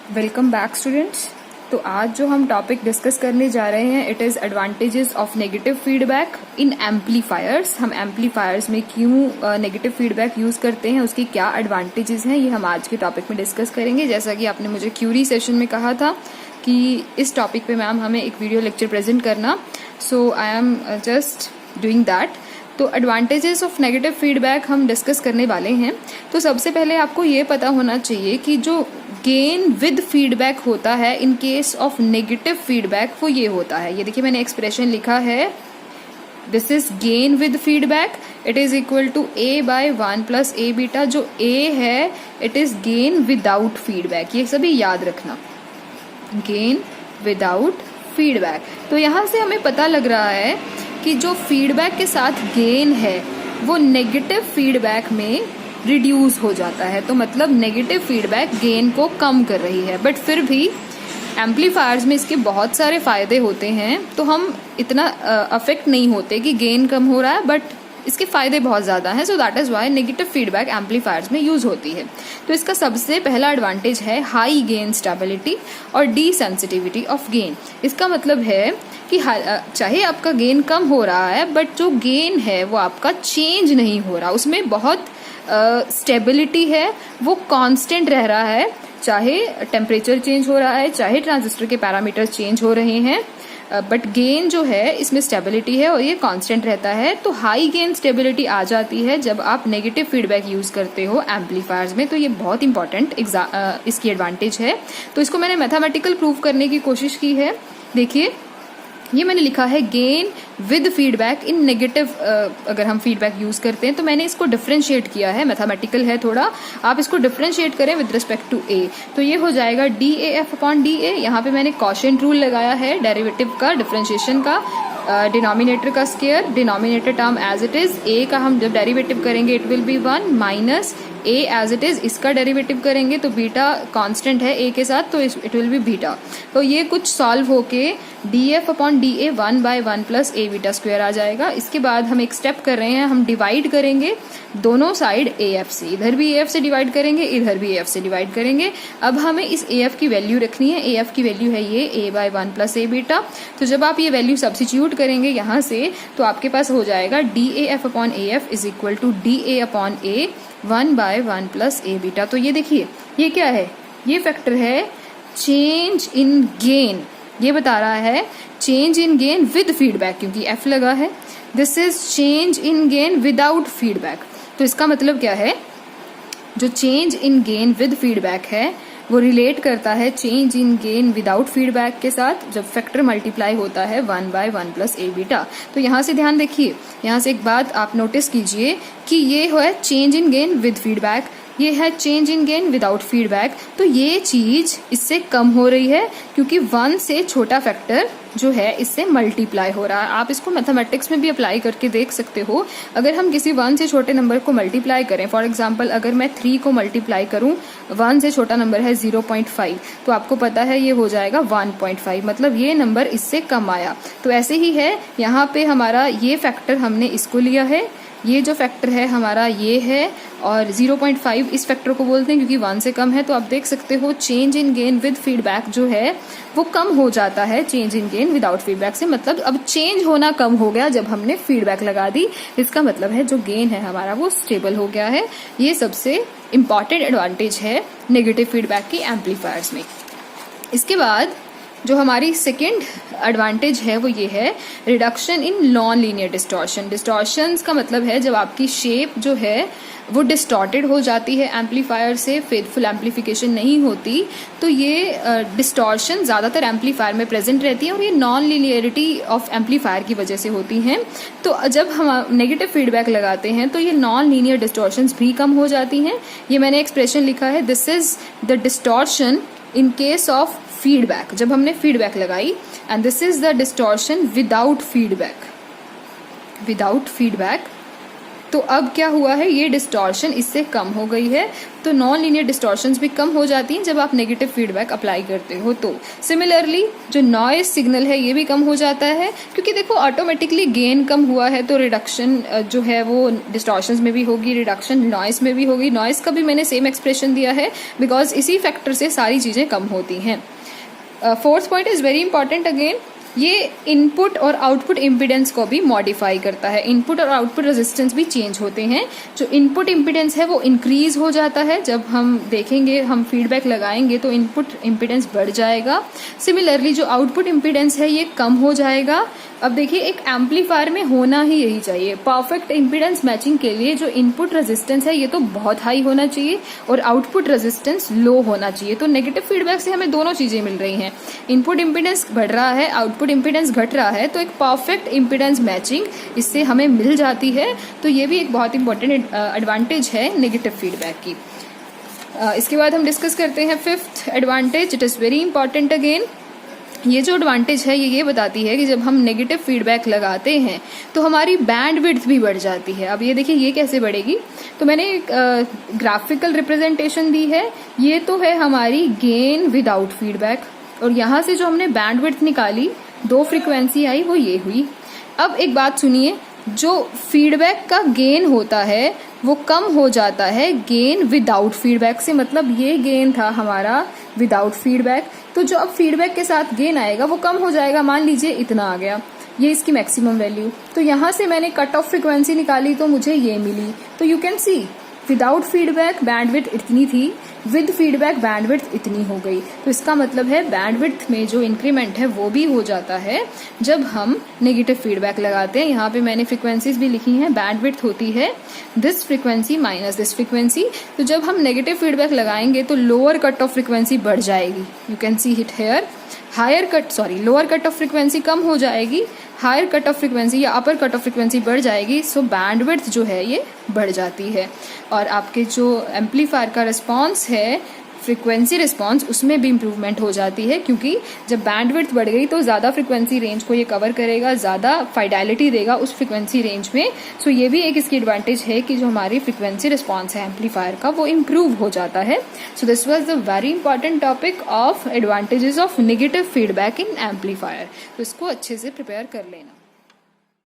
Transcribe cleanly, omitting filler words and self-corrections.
Welcome back students. तो आज जो हम टॉपिक डिस्कस करने जा रहे हैं it is advantages of negative feedback in amplifiers. हम एम्पलीफायर्स में क्यों नेगेटिव फीडबैक यूज़ करते हैं, उसकी क्या एडवांटेजेस हैं, ये हम आज के टॉपिक में डिस्कस करेंगे। जैसा कि आपने मुझे क्यूरी सेशन में कहा था कि इस टॉपिक पे मैम हमें एक वीडियो लेक्चर प्रेजेंट करना, so I am just doing that. तो एडवांटेजेस ऑफ नेगेटिव फीडबैक हम डिस्कस करने वाले हैं। तो सबसे पहले आपको ये पता होना चाहिए कि जो गेन विद फीडबैक होता है in case of negative feedback वो ये होता है। ये देखिए मैंने एक्सप्रेशन लिखा है, this is gain with feedback, it is equal to a by 1 plus a beta. जो a है it is gain without feedback, ये सभी याद रखना, गेन विदाउट फीडबैक। तो यहाँ से हमें पता लग रहा है कि जो फीडबैक के साथ गेन है वो नेगेटिव फीडबैक में रिड्यूस हो जाता है। तो मतलब नेगेटिव फीडबैक गेन को कम कर रही है। बट फिर भी एम्पलीफायर्स में इसके बहुत सारे फायदे होते हैं, तो हम इतना अफेक्ट नहीं होते कि गेन कम हो रहा है, बट इसके फायदे बहुत ज़्यादा हैं। So that is why negative feedback amplifiers में यूज़ होती है। तो इसका सबसे पहला एडवांटेज है हाई गेन स्टेबिलिटी और डी सेंसिटिविटी ऑफ गेन। इसका मतलब है कि चाहे आपका गेन कम हो रहा है बट जो गेन है वो आपका चेंज नहीं हो रहा, उसमें बहुत स्टेबिलिटी है, वो कांस्टेंट रह रहा है। चाहे टेम्परेचर चेंज हो रहा है, चाहे ट्रांजिस्टर के पैरामीटर्स चेंज हो रहे हैं, बट गेन जो है इसमें स्टेबिलिटी है और ये कांस्टेंट रहता है। तो हाई गेन स्टेबिलिटी आ जाती है जब आप नेगेटिव फीडबैक यूज करते हो एम्पलीफायर्स में। तो ये बहुत इंपॉर्टेंट इसकी एडवांटेज है। तो इसको मैंने मैथमेटिकल प्रूव करने की कोशिश की है। देखिए ये मैंने लिखा है gain with feedback in negative. अगर हम फीडबैक यूज करते हैं तो मैंने इसको डिफरेंशिएट किया है, मैथमेटिकल है थोड़ा, आप इसको डिफरेंशिएट करें विद रिस्पेक्ट टू ए, तो ये हो जाएगा D A F upon d ए। यहाँ पे मैंने कॉशेंट रूल लगाया है डेरिवेटिव का, डिफरेंशिएशन का, डिनोमिनेटर का square, denominator term as it is, a का हम जब डेरिवेटिव करेंगे it will be 1 minus a as it is, इसका डेरिवेटिव करेंगे तो बीटा कांस्टेंट है ए के साथ तो इट विल बी बीटा। तो ये कुछ सॉल्व होके d f upon d a 1 by 1 plus A beta square आ जाएगा। इसके बाद हम एक स्टेप कर रहे हैं, हम डिवाइड करेंगे दोनों साइड ए एफ से, इधर भी ए एफ से डिवाइड करेंगे, इधर भी ए एफ से डिवाइड करेंगे। अब हमें इस ए एफ की वैल्यू रखनी है, ए एफ की वैल्यू है ये ए बाय 1 प्लस ए बीटा। तो जब आप ये वैल्यू सब्सिट्यूट करेंगे यहाँ से तो आपके पास हो जाएगा D A F upon A F is equal to D A upon A 1 by 1 plus A beta. तो ये देखिए ये क्या है, ये फैक्टर है चेंज इन गेन, ये बता रहा है change in gain with feedback, क्योंकि एफ लगा है। This is change in gain without feedback. तो इसका मतलब क्या है, जो change in gain with feedback है वो रिलेट करता है change in gain without feedback के साथ जब फैक्टर मल्टीप्लाई होता है 1 बाय 1 प्लस ए बीटा। तो यहाँ से ध्यान देखिए, यहाँ से एक बात आप नोटिस कीजिए कि ये है change in gain with feedback, ये है change in gain without feedback. तो ये चीज इससे कम हो रही है क्योंकि 1 से छोटा फैक्टर जो है इससे मल्टीप्लाई हो रहा है। आप इसको मैथमेटिक्स में भी अप्लाई करके देख सकते हो। अगर हम किसी 1 से छोटे नंबर को मल्टीप्लाई करें, फॉर एग्जांपल अगर मैं 3 को मल्टीप्लाई करूं, 1 से छोटा नंबर है 0.5, तो आपको पता है ये हो जाएगा 1.5, मतलब ये नंबर इससे कम आया। तो ऐसे ही है यहाँ पे हमारा ये फैक्टर हमने इसको लिया है, ये जो फैक्टर है हमारा ये है, और 0.5 इस फैक्टर को बोलते हैं क्योंकि 1 से कम है। तो आप देख सकते हो change in gain with feedback जो है वो कम हो जाता है change in gain without feedback से। मतलब अब चेंज होना कम हो गया जब हमने फीडबैक लगा दी। इसका मतलब है जो गेन है हमारा वो स्टेबल हो गया है। ये सबसे इंपॉर्टेंट एडवांटेज है नेगेटिव फीडबैक की एम्पलीफायर्स में। इसके बाद जो हमारी सेकेंड एडवांटेज है वो ये है reduction in non linear distortion. Distortions का मतलब है जब आपकी शेप जो है वो डिस्टॉर्टेड हो जाती है एम्पलीफायर से, फेथफुल एम्पलीफिकेशन नहीं होती, तो ये डिस्टॉर्शन ज़्यादातर एम्पलीफायर में प्रेजेंट रहती है और ये नॉन लीनियरिटी ऑफ एम्पलीफायर की वजह से होती हैं। तो जब हम नेगेटिव फीडबैक लगाते हैं तो ये नॉन लीनियर डिस्टॉर्शंस भी कम हो जाती हैं। ये मैंने एक्सप्रेशन लिखा है, this is the distortion in case of feedback, जब हमने फीडबैक लगाई, and this is the distortion without feedback. Without feedback तो अब क्या हुआ है, ये डिस्टॉर्शन इससे कम हो गई है। तो नॉन लीनियर डिस्टॉर्शंस भी कम हो जाती हैं जब आप नेगेटिव फीडबैक अप्लाई करते हो। तो सिमिलरली जो नॉइज सिग्नल है ये भी कम हो जाता है, क्योंकि देखो ऑटोमेटिकली गेन कम हुआ है तो रिडक्शन जो है वो डिस्टॉर्शंस में भी होगी, रिडक्शन नॉइज में भी होगी। नॉइज का भी मैंने सेम एक्सप्रेशन दिया है बिकॉज इसी फैक्टर से सारी चीज़ें कम होती हैं। Fourth point is very important again, ये इनपुट और आउटपुट इम्पिडेंस को भी मॉडिफाई करता है। इनपुट और आउटपुट रेजिस्टेंस भी चेंज होते हैं। जो इनपुट इम्पिडेंस है वो इंक्रीज हो जाता है, जब हम देखेंगे हम फीडबैक लगाएंगे तो इनपुट इम्पिडेंस बढ़ जाएगा। सिमिलरली जो आउटपुट इम्पिडेंस है ये कम हो जाएगा। अब देखिए एक एम्पलीफायर में होना ही यही चाहिए, परफेक्ट इम्पिडेंस मैचिंग के लिए जो इनपुट रेजिस्टेंस है ये तो बहुत हाई होना चाहिए और आउटपुट रेजिस्टेंस लो होना चाहिए। तो नेगेटिव फीडबैक से हमें दोनों चीजें मिल रही हैं, इनपुट इम्पिडेंस बढ़ रहा है, आउटपुट इम्पिडेंस घट रहा है, तो एक परफेक्ट इम्पिडेंस मैचिंग इससे हमें मिल जाती है। तो ये भी एक बहुत इंपॉर्टेंट एडवांटेज है नेगेटिव फीडबैक की। इसके बाद हम डिस्कस करते हैं fifth advantage, it is very important again. ये जो एडवांटेज है ये बताती है कि जब हम नेगेटिव फीडबैक लगाते हैं तो हमारी बैंड विड्थ भी बढ़ जाती है। अब ये देखिए ये कैसे बढ़ेगी, तो मैंने एक ग्राफिकल रिप्रेजेंटेशन दी है। ये तो है हमारी गेन विदाउट फीडबैक, और यहाँ से जो हमने बैंड विड्थ निकाली, 2 फ्रीक्वेंसी आई, वो ये हुई। अब एक बात सुनिए, जो फीडबैक का गेन होता है वो कम हो जाता है गेन विदाउट फीडबैक से, मतलब ये गेन था हमारा विदाउट फीडबैक, तो जो अब फीडबैक के साथ गेन आएगा वो कम हो जाएगा। मान लीजिए इतना आ गया, ये इसकी मैक्सिमम वैल्यू, तो यहाँ से मैंने कट ऑफ फ्रीक्वेंसी निकाली तो मुझे ये मिली। तो you can C without feedback bandwidth इतनी थी, विद फीडबैक बैंडविड्थ इतनी हो गई। तो इसका मतलब है बैंडविड्थ में जो इंक्रीमेंट है वो भी हो जाता है जब हम नेगेटिव फीडबैक लगाते हैं। यहाँ पे मैंने फ्रीक्वेंसीज भी लिखी हैं, बैंडविड्थ होती है this frequency minus this frequency. तो जब हम नेगेटिव फीडबैक लगाएंगे तो लोअर कट ऑफ फ्रीक्वेंसी बढ़ जाएगी, you can see it here. Lower cut off frequency कम हो जाएगी, हायर कट ऑफ फ्रीक्वेंसी या अपर कट ऑफ फ्रीक्वेंसी बढ़ जाएगी। सो बैंडविड्थ जो है ये बढ़ जाती है, और आपके जो एम्पलीफायर का रिस्पॉन्स है, फ्रीक्वेंसी रिस्पॉन्स, उसमें भी इम्प्रूवमेंट हो जाती है, क्योंकि जब बैंडविड्थ बढ़ गई तो ज़्यादा फ्रीक्वेंसी रेंज को ये कवर करेगा, ज़्यादा फाइडेलिटी देगा उस फ्रीक्वेंसी रेंज में। सो ये भी एक इसकी एडवांटेज है कि जो हमारी फ्रीक्वेंसी रिस्पॉन्स है एम्पलीफायर का वो इम्प्रूव हो जाता है। So this was the very important topic of advantages of negative feedback in amplifier. तो इसको अच्छे से प्रिपेयर कर लेना।